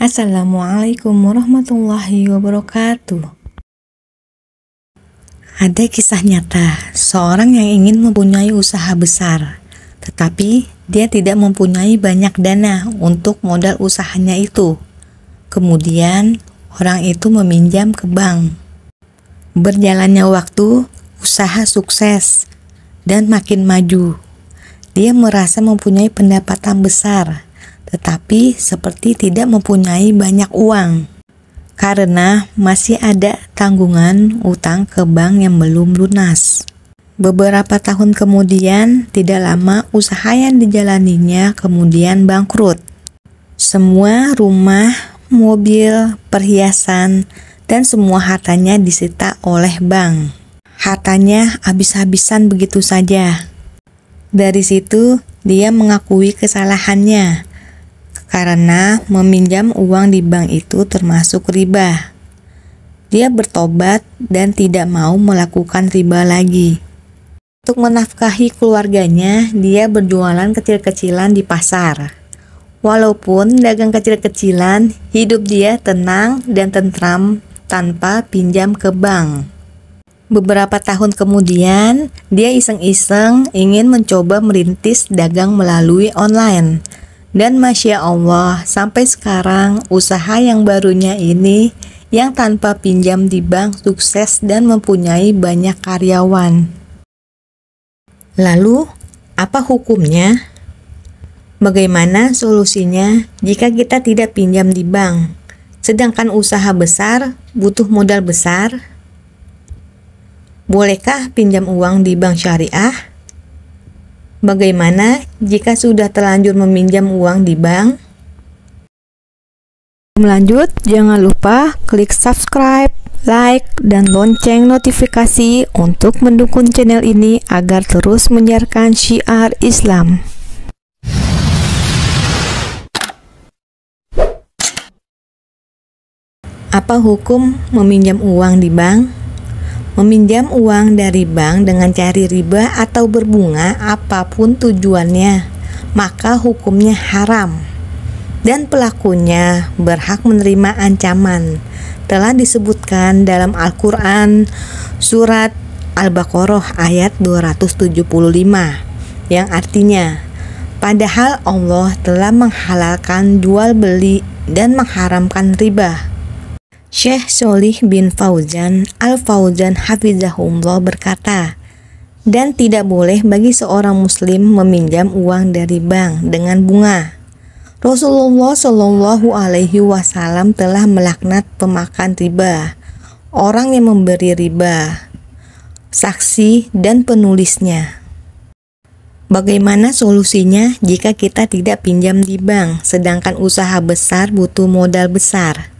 Assalamualaikum warahmatullahi wabarakatuh. Ada kisah nyata, seorang yang ingin mempunyai usaha besar, tetapi dia tidak mempunyai banyak dana untuk modal usahanya itu. Kemudian, orang itu meminjam ke bank. Berjalannya waktu, usaha sukses dan makin maju. Dia merasa mempunyai pendapatan besar, tetapi seperti tidak mempunyai banyak uang karena masih ada tanggungan utang ke bank yang belum lunas. Beberapa tahun kemudian, tidak lama usaha yang dijalaninya kemudian bangkrut. Semua rumah, mobil, perhiasan, dan semua hartanya disita oleh bank. Hartanya habis-habisan begitu saja. Dari situ, dia mengakui kesalahannya karena meminjam uang di bank itu termasuk riba. Dia bertobat dan tidak mau melakukan riba lagi. Untuk menafkahi keluarganya, dia berjualan kecil-kecilan di pasar. Walaupun dagang kecil-kecilan, hidup dia tenang dan tentram tanpa pinjam ke bank. Beberapa tahun kemudian, dia iseng-iseng ingin mencoba merintis dagang melalui online. Dan Masya Allah, sampai sekarang usaha yang barunya ini yang tanpa pinjam di bank sukses dan mempunyai banyak karyawan. Lalu, apa hukumnya? Bagaimana solusinya jika kita tidak pinjam di bank, sedangkan usaha besar butuh modal besar? Bolehkah pinjam uang di bank syariah? Bagaimana jika sudah terlanjur meminjam uang di bank? Sebelum lanjut, jangan lupa klik subscribe, like, dan lonceng notifikasi untuk mendukung channel ini agar terus menyiarkan syiar Islam. Apa hukum meminjam uang di bank? Meminjam uang dari bank dengan cari riba atau berbunga apapun tujuannya, maka hukumnya haram. Dan pelakunya berhak menerima ancaman. Telah disebutkan dalam Al-Quran surat Al-Baqarah ayat 275 yang artinya, padahal Allah telah menghalalkan jual beli dan mengharamkan riba. Syekh Sholih bin Fauzan Al-Fauzan hafizahullah berkata, dan tidak boleh bagi seorang muslim meminjam uang dari bank dengan bunga. Rasulullah Shallallahu Alaihi Wasallam telah melaknat pemakan riba, orang yang memberi riba, saksi dan penulisnya. Bagaimana solusinya jika kita tidak pinjam di bank, sedangkan usaha besar butuh modal besar?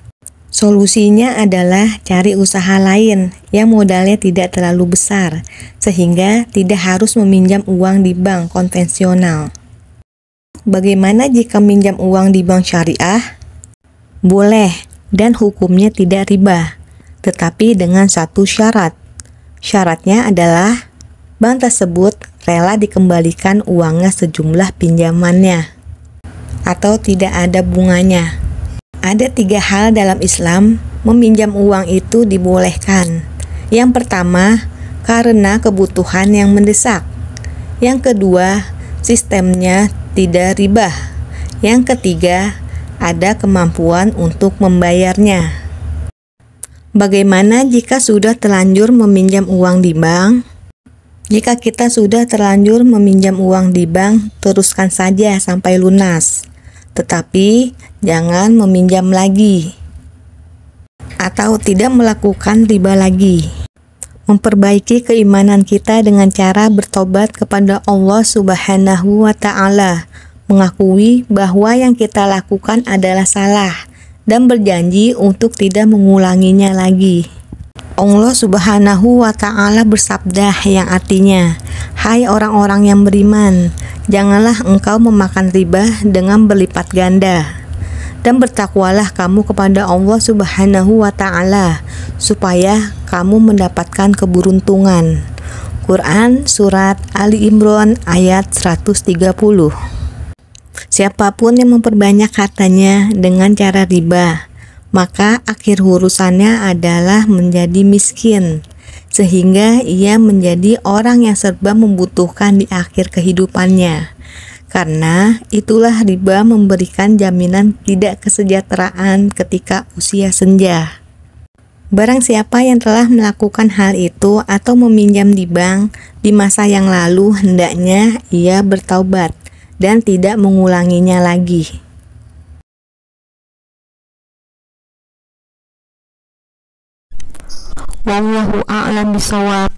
Solusinya adalah cari usaha lain yang modalnya tidak terlalu besar, sehingga tidak harus meminjam uang di bank konvensional. Bagaimana jika minjam uang di bank syariah? Boleh, dan hukumnya tidak riba, tetapi dengan satu syarat. Syaratnya adalah bank tersebut rela dikembalikan uangnya sejumlah pinjamannya, atau tidak ada bunganya. Ada 3 hal dalam Islam meminjam uang itu dibolehkan. Yang pertama, karena kebutuhan yang mendesak. Yang kedua, sistemnya tidak riba. Yang ketiga, ada kemampuan untuk membayarnya. Bagaimana jika sudah terlanjur meminjam uang di bank? Jika kita sudah terlanjur meminjam uang di bank, teruskan saja sampai lunas. Tetapi jangan meminjam lagi atau tidak melakukan riba lagi. Memperbaiki keimanan kita dengan cara bertobat kepada Allah Subhanahu wa Ta'ala, mengakui bahwa yang kita lakukan adalah salah dan berjanji untuk tidak mengulanginya lagi. Allah Subhanahu wa Ta'ala bersabda yang artinya, hai orang-orang yang beriman, janganlah engkau memakan riba dengan berlipat ganda, dan bertakwalah kamu kepada Allah Subhanahu wa Ta'ala supaya kamu mendapatkan keberuntungan. Quran Surat Ali Imran ayat 130. Siapapun yang memperbanyak hartanya dengan cara riba, maka akhir urusannya adalah menjadi miskin, sehingga ia menjadi orang yang serba membutuhkan di akhir kehidupannya. Karena itulah riba memberikan jaminan tidak kesejahteraan ketika usia senja. Barang siapa yang telah melakukan hal itu atau meminjam di bank di masa yang lalu, hendaknya ia bertaubat dan tidak mengulanginya lagi. Wallahu a'lam bishawab.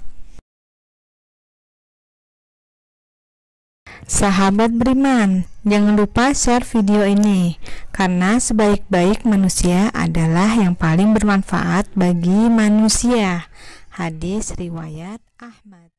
Sahabat beriman, jangan lupa share video ini, karena sebaik-baik manusia adalah yang paling bermanfaat bagi manusia. Hadis riwayat Ahmad.